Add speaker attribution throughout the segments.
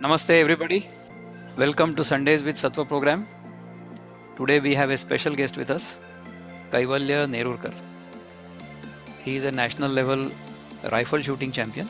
Speaker 1: Namaste, everybody. Welcome to Sundays with Sattva program. Today we have a special guest with us, Kaivalya Nerurkar. He is a national level rifle shooting champion.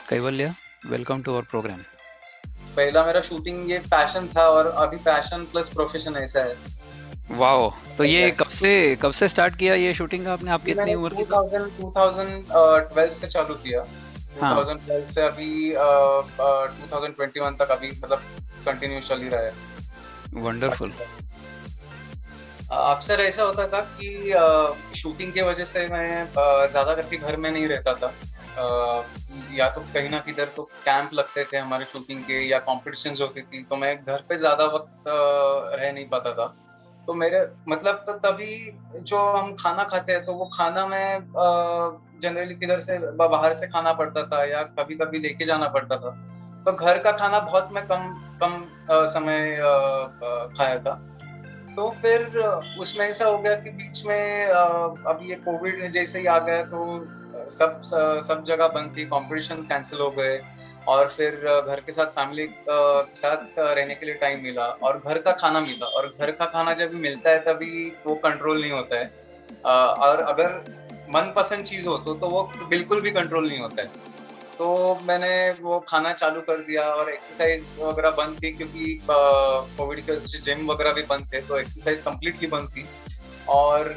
Speaker 1: Kaivalya, welcome to our program.
Speaker 2: पहला मेरा shooting ये passion था और अभी passion plus profession ऐसा है।
Speaker 1: Wow, तो ये
Speaker 2: है।
Speaker 1: कब से स्टार्ट किया ये शूटिंग आपने? आप
Speaker 2: ये
Speaker 1: कितनी
Speaker 2: मैंने
Speaker 1: उम्र की थी?
Speaker 2: 2012 से चालू किया।
Speaker 1: हाँ,
Speaker 2: 2012 से अभी 2021 तक अभी मतलब कंटिन्यू चल ही रहा है।
Speaker 1: वंडरफुल।
Speaker 2: अक्सर ऐसा होता था कि शूटिंग के वजह से मैं ज्यादा करके घर में नहीं रहता था। या तो कहीं ना किधर तो कैंप लगते थे हमारे शूटिंग के या कॉम्पिटिशन्स होती थी, तो मैं घर पे ज्यादा वक्त रह नहीं पाता था। तो मेरे मतलब तो तभी जो हम खाना खाते हैं तो वो खाना में जनरली किधर से बाहर से खाना पड़ता था या कभी कभी लेके जाना पड़ता था। तो घर का खाना बहुत मैं कम कम समय खाया था। तो फिर उसमें ऐसा हो गया कि बीच में अभी ये कोविड जैसे ही आ गया तो सब जगह बंद थी, कॉम्पिटिशन कैंसिल हो गए और फिर घर के साथ फैमिली के साथ रहने के लिए टाइम मिला और घर का खाना मिला। और घर का खाना जब भी मिलता है तभी वो कंट्रोल नहीं होता है। और अगर मनपसंद चीज हो तो वो बिल्कुल भी कंट्रोल नहीं होता है। तो मैंने वो खाना चालू कर दिया और एक्सरसाइज वगैरह बंद थी क्योंकि कोविड के वजह से जिम वगैरह भी बंद थे, तो एक्सरसाइज कंप्लीटली बंद थी। और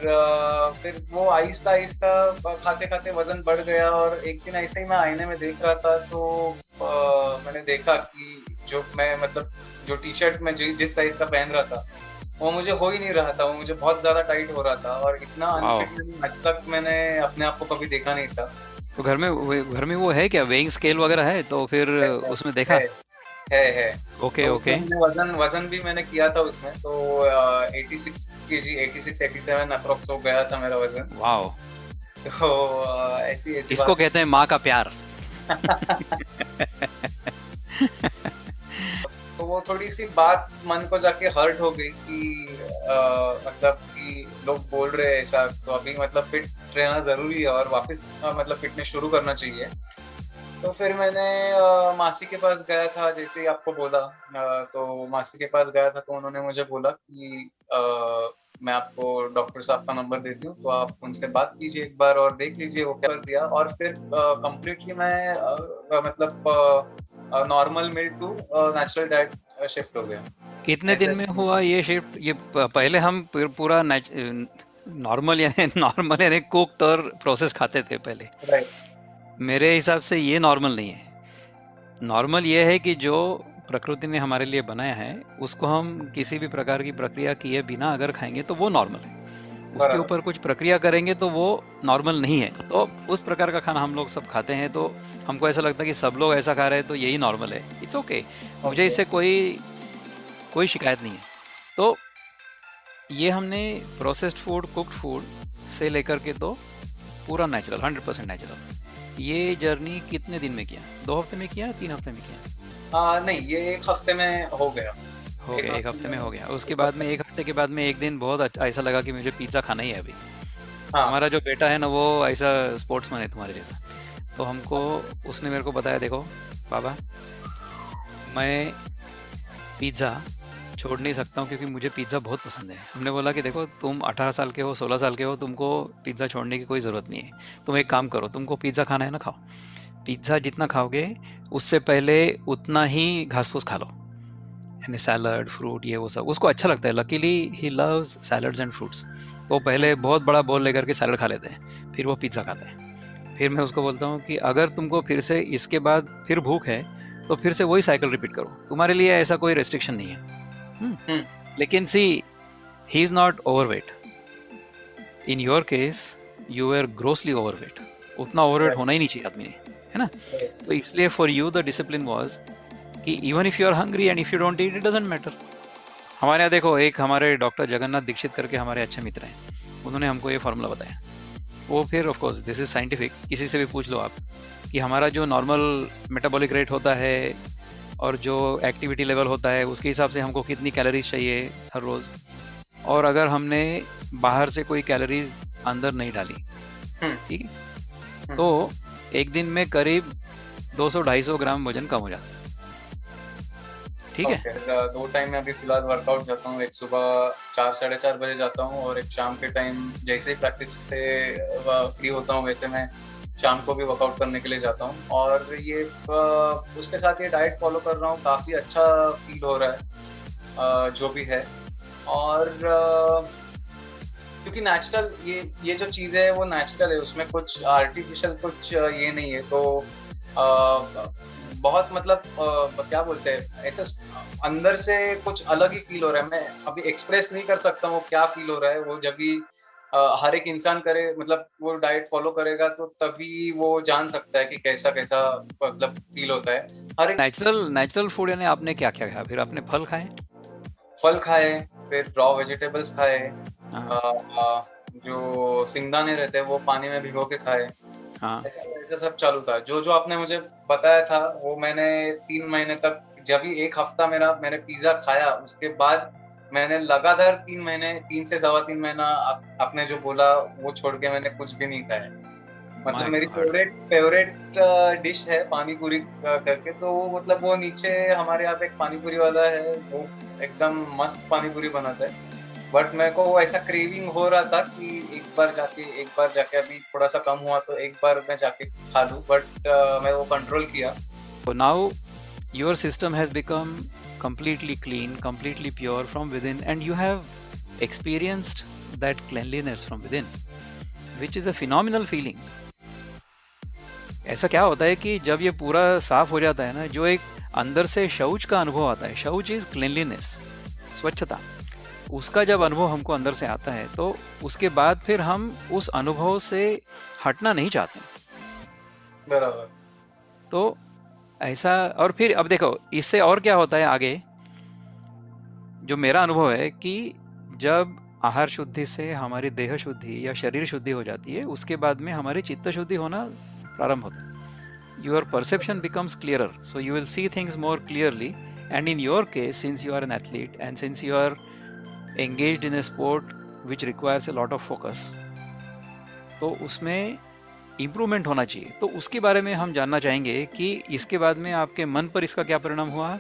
Speaker 2: फिर वो आहिस्ता आहिस्ता खाते खाते वजन बढ़ गया और एक दिन ऐसे ही मैं आईने में देख रहा था तो मैंने देखा कि जो मैं मतलब जो टी शर्ट में जिस साइज का पहन रहा था वो मुझे हो ही नहीं रहा था, वो मुझे बहुत ज्यादा टाइट हो रहा था और इतना
Speaker 1: वाओ,
Speaker 2: अनफिट आज तक मैंने अपने आप को कभी देखा नहीं था।
Speaker 1: तो घर में वो है क्या, वेइंग स्केल वगैरह है? तो फिर
Speaker 2: है
Speaker 1: उसमें
Speaker 2: है
Speaker 1: देखा?
Speaker 2: है।
Speaker 1: ओके,
Speaker 2: तो उसमें
Speaker 1: ओके।
Speaker 2: मैंने वजन वजन भी मैंने किया था उसमें, तो 86 kg 86-87 अप्रोक्स हो गया था मेरा वजन।
Speaker 1: वाओ,
Speaker 2: तो ऐसी ऐसी
Speaker 1: इसको
Speaker 2: बात
Speaker 1: कहते हैं माँ का प्यार।
Speaker 2: है। तो वो थोड़ी सी बात मन को जाके हर्ट हो गई कि मतलब कि लोग बोल रहे हैं ऐसा, तो अभी मतलब फिट रहना जरूरी है और वापस मतलब फिटनेस शुरू करना चाहिए। तो फिर मैंने मासी के पास गया था, जैसे ही आपको बोला तो मासी के पास गया था तो उन्होंने मुझे बोला कि मैं आपको डॉक्टर साहब का नंबर देती हूँ, तो आप उनसे बात कीजिए एक बार और देख लीजिए। वो क्या कर दिया और फिर कंप्लीटली मैं मतलब normal meal to natural diet shift हो गया।
Speaker 1: कितने दिन
Speaker 2: ऐसे
Speaker 1: में हुआ ये शिफ्ट? ये पहले हम पूरा नॉर्मल यानी नॉर्मल यानी कुक्ड और प्रोसेस खाते थे पहले।
Speaker 2: राइट।
Speaker 1: मेरे हिसाब से ये नॉर्मल नहीं है। नॉर्मल ये है कि जो प्रकृति ने हमारे लिए बनाया है उसको हम किसी भी प्रकार की प्रक्रिया किए बिना अगर खाएंगे तो वो नॉर्मल है। उसके
Speaker 2: बराबर।
Speaker 1: ऊपर कुछ प्रक्रिया करेंगे तो वो नॉर्मल नहीं है। तो उस प्रकार का खाना हम लोग सब खाते हैं, तो हमको ऐसा लगता है कि सब लोग ऐसा खा रहे हैं तो यही नॉर्मल है। इट्स ओके, मुझे
Speaker 2: ओके।
Speaker 1: इससे कोई कोई शिकायत नहीं है। तो ये हमने प्रोसेस्ड फूड, कुक्ड फूड से लेकर के तो पूरा नेचुरल, 100% नेचुरल, ये जर्नी कितने दिन में किया? 2 हफ्ते में किया, 3 हफ्ते में किया?
Speaker 2: नहीं, ये एक हफ्ते में हो गया।
Speaker 1: हो
Speaker 2: एक
Speaker 1: गया, एक
Speaker 2: हफ्ते
Speaker 1: हफ्ते
Speaker 2: में
Speaker 1: में हो गया। उसके
Speaker 2: एक
Speaker 1: बाद में
Speaker 2: हफ्ते।
Speaker 1: 1 हफ्ते के बाद में एक दिन बहुत अच्छा ऐसा लगा कि मुझे पिज़्ज़ा खाना ही है अभी।
Speaker 2: हाँ।
Speaker 1: हमारा जो बेटा है ना वो ऐसा स्पोर्ट्समैन है तुम्हारे जैसा। तो हमको उसने मेरे को बताया, देखो बाबा, मैं पिज़्ज़ा छोड़ नहीं सकता हूँ क्योंकि मुझे पिज़्ज़ा बहुत पसंद है। हमने बोला कि देखो, तुम 18 साल के हो, 16 साल के हो, तुमको पिज़्ज़ा छोड़ने की कोई ज़रूरत नहीं है। तुम एक काम करो, तुमको पिज़्ज़ा खाना है ना, खाओ। पिज़्ज़ा जितना खाओगे उससे पहले उतना ही घास फूस खा लो, यानी सैलड, फ्रूट, ये वो सब उसको अच्छा लगता है। Luckily he loves salads and fruits. तो वो
Speaker 2: हम्म।
Speaker 1: पहले बहुत बड़ा बोल लेकर के सैलड खा लेते हैं, फिर वो पिज़्ज़ा खाते हैं। फिर मैं उसको बोलता हूँ कि अगर तुमको फिर से इसके बाद फिर भूख है तो फिर से वही साइकिल रिपीट करो, तुम्हारे लिए ऐसा कोई रेस्ट्रिक्शन नहीं है। हम्म।
Speaker 2: हम्म।
Speaker 1: लेकिन see, he is not overweight. In your case you are grossly overweight. उतना ओवरवेट
Speaker 2: राइट।
Speaker 1: होना ही नहीं चाहिए आदमी ने, है ना?
Speaker 2: राइट।
Speaker 1: तो इसलिए for you the discipline was कि even if you are hungry and if you don't eat, it doesn't matter. हमारे यहाँ देखो, एक हमारे डॉक्टर जगन्नाथ दीक्षित करके हमारे अच्छे मित्र हैं, उन्होंने हमको ये फार्मूला बताया। वो फिर of course this is scientific, किसी से भी पूछ लो आप कि हमारा जो नॉर्मल मेटाबॉलिक रेट होता है और जो एक्टिविटी लेवल होता है उसके हिसाब से हमको कितनी कैलोरीज चाहिए हर रोज़। और अगर हमने बाहर से कोई कैलोरीज अंदर नहीं डाली,
Speaker 2: हम्म।
Speaker 1: ठीक है,
Speaker 2: हम्म।
Speaker 1: तो एक दिन में करीब 200-250 ग्राम वजन कम हो जाता है। ठीक है।
Speaker 2: ओके। दो टाइम में अभी फिलहाल वर्कआउट जाता हूँ, एक सुबह 4 साढ़े 4 बजे जाता हूँ और एक शाम के टाइम जैसे ही प्रैक्टिस से फ्री होता हूँ वैसे मैं शाम को भी वर्कआउट करने के लिए जाता हूँ। और ये उसके साथ ये डाइट फॉलो कर रहा हूँ, काफ़ी अच्छा फील हो रहा है जो भी है। और क्योंकि नेचुरल ये जो चीज़ है वो नेचुरल है, उसमें कुछ आर्टिफिशियल कुछ ये नहीं है, तो अ, बहुत मतलब क्या बोलते हैं, ऐसा अंदर से कुछ अलग ही फील हो रहा है। मैं अभी एक्सप्रेस नहीं कर सकता वो क्या फील हो रहा है, वो जब भी हर एक इंसान करे, मतलब वो डाइट फॉलो करेगा तो तभी वो जान सकता है कि कैसा कैसा मतलब फील होता है। हर एक
Speaker 1: नेचुरल नेचुरल फूड यानी आपने क्या क्या खाया? फिर आपने फल खाए?
Speaker 2: फल खाए, फिर रॉ वेजिटेबल्स खाए,
Speaker 1: हाँ।
Speaker 2: जो सिंगदाने रहते हैं वो पानी में भिगो के खाए।
Speaker 1: हाँ।
Speaker 2: ऐसा ऐसा सब चालू था, जो जो आपने मुझे बताया था वो मैंने 3 महीने तक, जब भी एक हफ्ता मैंने पिज्जा खाया उसके बाद मैंने लगातार 3 महीने, 3 से सवा 3 महीना आपने जो बोला वो छोड़ के मैंने कुछ भी नहीं खाया। मतलब
Speaker 1: माय
Speaker 2: मेरी
Speaker 1: गॉड।
Speaker 2: फेवरेट फेवरेट डिश है पानी पूरी करके, तो वो मतलब वो नीचे हमारे यहाँ पे एक पानी पूरी वाला है, वो एकदम मस्त पानी पूरी बनाता है। बट मेरे को ऐसा क्रेविंग हो रहा था कि एक बार जाके अभी थोड़ा सा कम हुआ तो एक बार मैं जाके खा लूं, बट मैं वो कंट्रोल किया।
Speaker 1: So now your system has become completely clean, completely pure from within, and you have experienced that cleanliness from within, which is a phenomenal feeling. ऐसा क्या होता है कि जब ये पूरा साफ हो जाता है ना, जो एक अंदर से शौच का अनुभव आता है, शौच इज क्लीनलीनेस, स्वच्छता, उसका जब अनुभव हमको अंदर से आता है तो उसके बाद फिर हम उस अनुभव से हटना नहीं चाहते।
Speaker 2: बराबर।
Speaker 1: तो ऐसा, और फिर अब देखो इससे और क्या होता है आगे। जो मेरा अनुभव है कि जब आहार शुद्धि से हमारी देह शुद्धि या शरीर शुद्धि हो जाती है, उसके बाद में हमारी चित्त शुद्धि होना प्रारंभ होता है। Your perception becomes clearer, so you will see things more clearly. And in your case, since you are an athlete and since you are engaged in a sport which requires a lot of focus, तो उसमें improvement होना चाहिए। तो उसके बारे में हम जानना चाहेंगे कि इसके बाद में आपके मन पर इसका क्या परिणाम हुआ,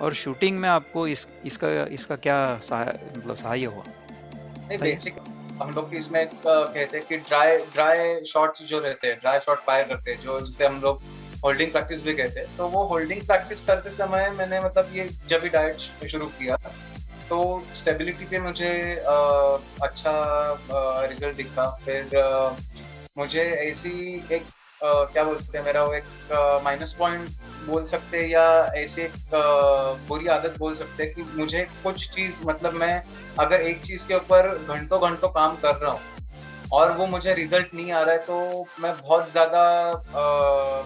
Speaker 1: और शूटिंग में आपको इसका इसका क्या मतलब सहाय हुआ,
Speaker 2: नहीं,
Speaker 1: बताइए।
Speaker 2: बेसिक हम लोग इसमें कहते हैं कि ड्राई ड्राई शॉट्स जो रहते हैं, ड्राई शॉट फायर करते हैं, जो जिसे हम लोग होल्डिंग प्रैक्टिस भी कहते हैं। तो वो होल्डिंग प्रैक्टिस करते समय मैंने मतलब ये जब भी डाइट शुरू किया तो स्टेबिलिटी पे मुझे अच्छा रिजल्ट दिखा। फिर मुझे ऐसी एक क्या बोलते हैं, मेरा वो एक माइनस पॉइंट बोल सकते हैं या ऐसे एक बुरी आदत बोल सकते हैं कि मुझे कुछ चीज, मतलब मैं अगर एक चीज के ऊपर घंटों घंटों काम कर रहा हूँ और वो मुझे रिजल्ट नहीं आ रहा है, तो मैं बहुत ज्यादा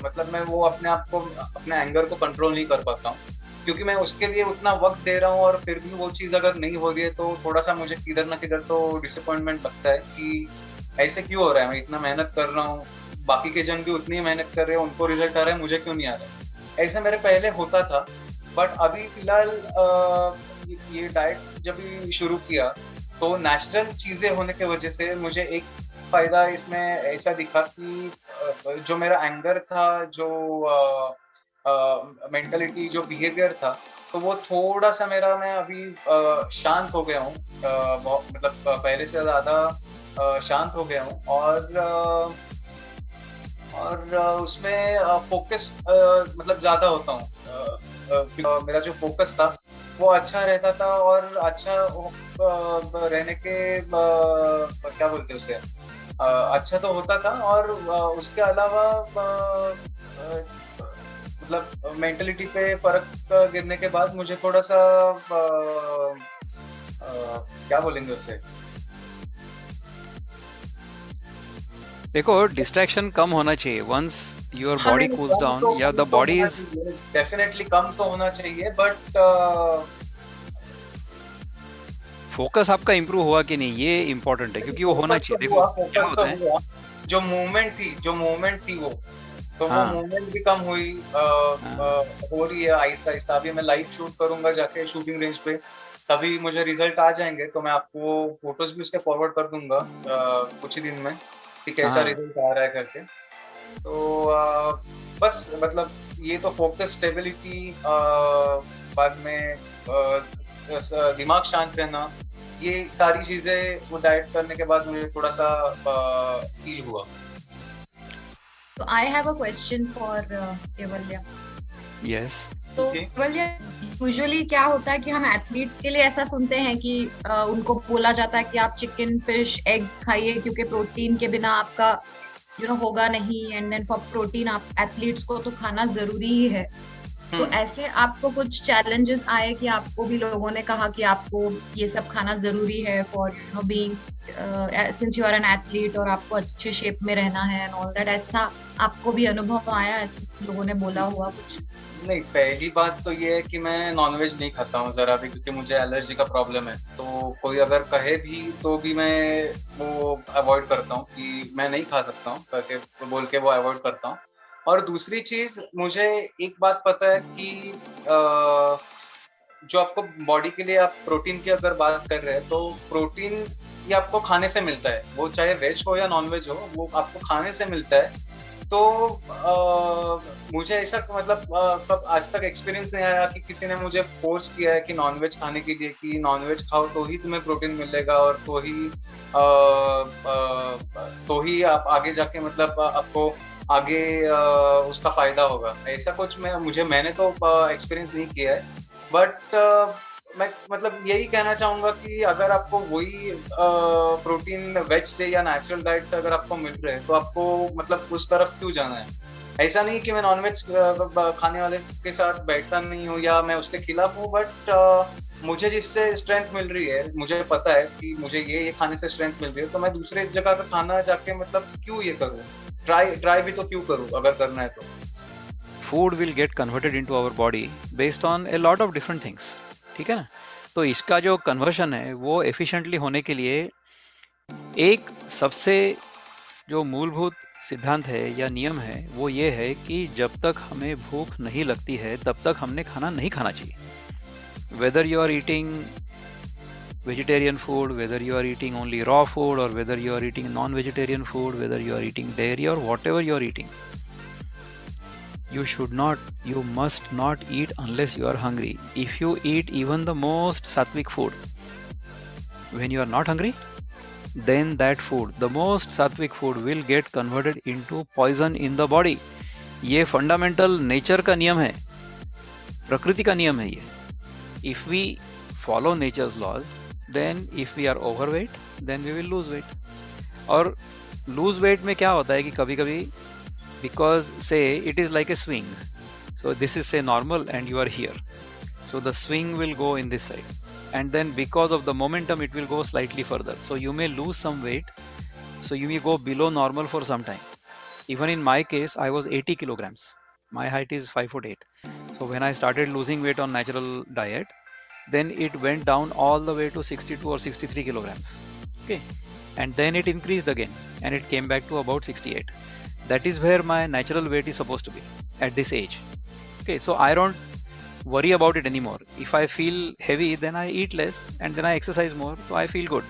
Speaker 2: मतलब मैं वो अपने आप को, अपने एंगर को कंट्रोल नहीं कर पाता हूँ, क्योंकि मैं उसके लिए उतना वक्त दे रहा हूँ और फिर भी वो चीज अगर नहीं हो रही है तो थोड़ा सा मुझे किधर ना किधर तो डिसअपॉइंटमेंट लगता है कि ऐसे क्यों हो रहा है, मैं इतना मेहनत कर रहा हूँ, बाकी के जन भी उतनी मेहनत कर रहे हैं, उनको रिजल्ट आ रहा है, मुझे क्यों नहीं आ रहा है। ऐसे मेरे पहले होता था। बट अभी फिलहाल ये डाइट जब भी शुरू किया तो नेचुरल चीजें होने की वजह से मुझे एक फायदा इसमें ऐसा दिखा कि जो मेरा एंगर था, जो मेंटलिटी, जो बिहेवियर था, तो वो थोड़ा सा मेरा, मैं अभी शांत हो गया हूँ, मतलब पहले से ज्यादा शांत हो गया हूँ। और उसमें फोकस मतलब ज्यादा होता हूँ। मेरा जो फोकस था वो अच्छा रहता था और अच्छा रहने के क्या बोलते हैं उसे, अच्छा तो होता था। और उसके अलावा मतलब मेंटलिटी पे फर्क गिरने के बाद मुझे थोड़ा सा क्या बोलेंगे उसे,
Speaker 1: देखो डिस्ट्रैक्शन कम होना चाहिए वंस योर
Speaker 2: हाँ
Speaker 1: बॉडी
Speaker 2: नहीं,
Speaker 1: कूल्स डाउन, या द बॉडी
Speaker 2: होना
Speaker 1: इज।
Speaker 2: चाहिए, डेफिनेटली कम तो होना चाहिए, बट
Speaker 1: फोकस आपका इंप्रूव हुआ कि नहीं, ये इंपॉर्टेंट है, क्योंकि वो होना
Speaker 2: फोकस तो
Speaker 1: चाहिए। देखो
Speaker 2: हुआ,
Speaker 1: क्या
Speaker 2: फोकस तो
Speaker 1: होता है।
Speaker 2: हुआ। जो मूवमेंट थी वो, तो वो
Speaker 1: हाँ।
Speaker 2: मूवमेंट भी कम हुई,
Speaker 1: हाँ।
Speaker 2: हो रही है आहिस्ता आहिस्ता। अभी मैं लाइव शूट करूंगा जाके शूटिंग रेंज पे, तभी मुझे रिजल्ट आ जाएंगे तो मैं आपको फोटोज भी उसके फॉरवर्ड कर दूंगा कुछ ही दिन में कि कैसा
Speaker 1: हाँ।
Speaker 2: रिजल्ट आ रहा है करके। तो बस मतलब ये तो फोकस, स्टेबिलिटी, बाद में दिमाग शांत रहना, ये सारी चीजें वो डाइट करने के बाद मुझे थोड़ा सा फील हुआ।
Speaker 3: So I have a question for Kaivalya.
Speaker 1: Yes.
Speaker 3: तो
Speaker 2: Okay.
Speaker 3: केवल्य, यूजुअली क्या होता है कि हम एथलीट्स के लिए ऐसा सुनते हैं कि उनको बोला जाता है कि आप चिकन, फिश, एग्स खाइए क्योंकि प्रोटीन के बिना आपका होगा नहीं, एंड देन फॉर प्रोटीन आप एथलीट्स को तो खाना जरूरी ही है। तो ऐसे आपको कुछ चैलेंजेस आए कि आपको भी लोगों ने कहा कि आपको ये सब खाना जरूरी है for being, since you are an athlete, और आपको अच्छे शेप में रहना है एंड ऑल दैट, ऐसा आपको भी अनुभव आया, ऐसे लोगों ने बोला हुआ कुछ?
Speaker 2: नहीं, पहली बात तो ये है कि मैं नॉनवेज नहीं खाता हूँ जरा भी, क्योंकि मुझे एलर्जी का प्रॉब्लम है। तो कोई अगर कहे भी तो भी मैं वो अवॉइड करता हूँ कि मैं नहीं खा सकता हूँ करके, बोल के वो अवॉइड करता हूँ। और दूसरी चीज, मुझे एक बात पता है कि जो आपको बॉडी के लिए, आप प्रोटीन की अगर बात कर रहे हैं तो प्रोटीन ये आपको खाने से मिलता है, वो चाहे वेज हो या नॉन वेज हो, वो आपको खाने से मिलता है। तो मुझे ऐसा मतलब आज तक एक्सपीरियंस नहीं आया कि किसी ने मुझे फोर्स किया है कि नॉनवेज खाने के लिए, कि नॉनवेज खाओ तो ही तुम्हें प्रोटीन मिलेगा और तो ही आप आगे जाके मतलब आपको आगे उसका फायदा होगा। ऐसा कुछ मैंने तो एक्सपीरियंस नहीं किया है। बट मैं मतलब यही कहना चाहूंगा कि अगर आपको वही प्रोटीन वेज से या नेचुरल डाइट से अगर आपको मिल रहे हैं तो आपको मतलब उस तरफ क्यों जाना है। ऐसा नहीं कि मैं नॉनवेज खाने वाले के साथ बैठता नहीं हूँ या मैं उसके खिलाफ हूँ, बट मुझे जिससे स्ट्रेंथ मिल रही है, मुझे पता है कि मुझे ये खाने से स्ट्रेंथ मिल रही है, तो मैं दूसरे जगह का खाना जाके मतलब क्यों ये करूँ, ट्राई भी तो क्यों करूँ अगर करना है तो।
Speaker 1: Food will get converted into our body based on a lot of different things, ठीक है ना। तो इसका जो कन्वर्शन है वो एफिशिएंटली होने के लिए एक सबसे जो मूलभूत सिद्धांत है या नियम है वो ये है कि जब तक हमें भूख नहीं लगती है तब तक हमने खाना नहीं खाना चाहिए। Whether you are eating vegetarian food, whether you are eating only raw food or whether you are eating non-vegetarian food, whether you are eating dairy or whatever you are eating, you must not eat unless you are hungry. If you eat even the most sattvic food when you are not hungry, then that food, the most sattvic food, will get converted into poison in the body. ये fundamental nature का नियम है, प्रकृति का नियम है ये। If we follow nature's laws, then if we are overweight, then we will lose weight. और lose weight में क्या होता है कि कभी कभी, because say it is like a swing, so this is say normal and you are here, so the swing will go in this side, and then because of the momentum it will go slightly further, so you may lose some weight, so you may go below normal for some time. Even in my case, I was 80 kilograms, my height is 5'8", so when I started losing weight on natural diet, then it went down all the way to 62 or 63 kilograms, okay, and then it increased again and it came back to about 68. That is where my natural weight is supposed to be at this age, okay. So I don't worry about it anymore. If I feel heavy, then I eat less and then I exercise more, so I feel good.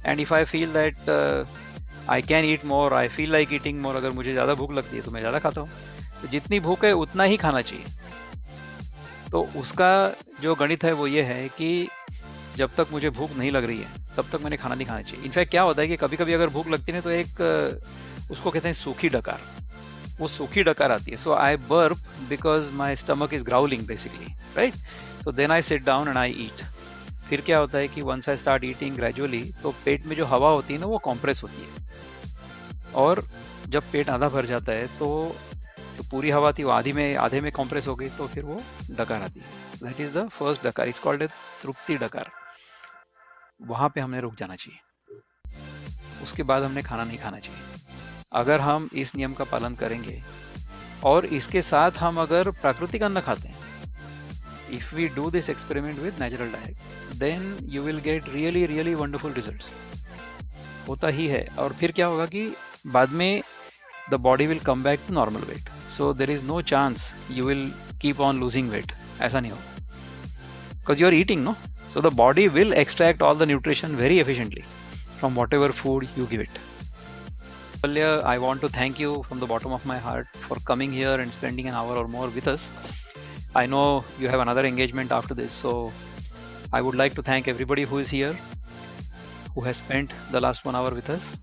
Speaker 1: And if I feel that I can eat more, I feel like eating more, अगर मुझे ज़्यादा भूख लगती है तो मैं ज़्यादा खाता हूँ। तो जितनी भूख है उतना ही खाना चाहिए। तो उसका जो गणित है वो ये है कि जब तक मुझे भूख नहीं लग रही है तब तक मैंने खाना नहीं खाना चाहिए। इनफैक्ट क्या होता है कि कभी कभी अगर भूख लगती है तो एक उसको कहते हैं सूखी डकार, वो सूखी डकार आती है। So I burp because my stomach is growling basically, right. So then I sit down and I eat. फिर क्या होता है कि once I start eating gradually, तो पेट में जो हवा होती है ना वो कॉम्प्रेस होती है, और जब पेट आधा भर जाता है तो जो पूरी हवा थी वो आधे में कॉम्प्रेस हो गई, तो फिर वो डकार आती है। दैट इज द फर्स्ट डकार, इट्स कॉल्ड ए तृप्ति डकार। वहाँ पे हमने रुक जाना चाहिए, उसके बाद हमने खाना नहीं खाना चाहिए। अगर हम इस नियम का पालन करेंगे और इसके साथ हम अगर प्राकृतिक अन्न खाते हैं, if we do this experiment with natural diet, then you will get really really wonderful results. होता ही है। और फिर क्या होगा कि बाद में the body will come back to normal weight, so there is no chance you will keep on losing weight. ऐसा नहीं होगा, because you are eating, no, so the body will extract all the nutrition very efficiently from whatever food you give it. Kaivalya, I want to thank you from the bottom of my heart for coming here and spending an hour or more with us. I know you have another engagement after this, so I would like to thank everybody who is here, who has spent the last 1 hour with us.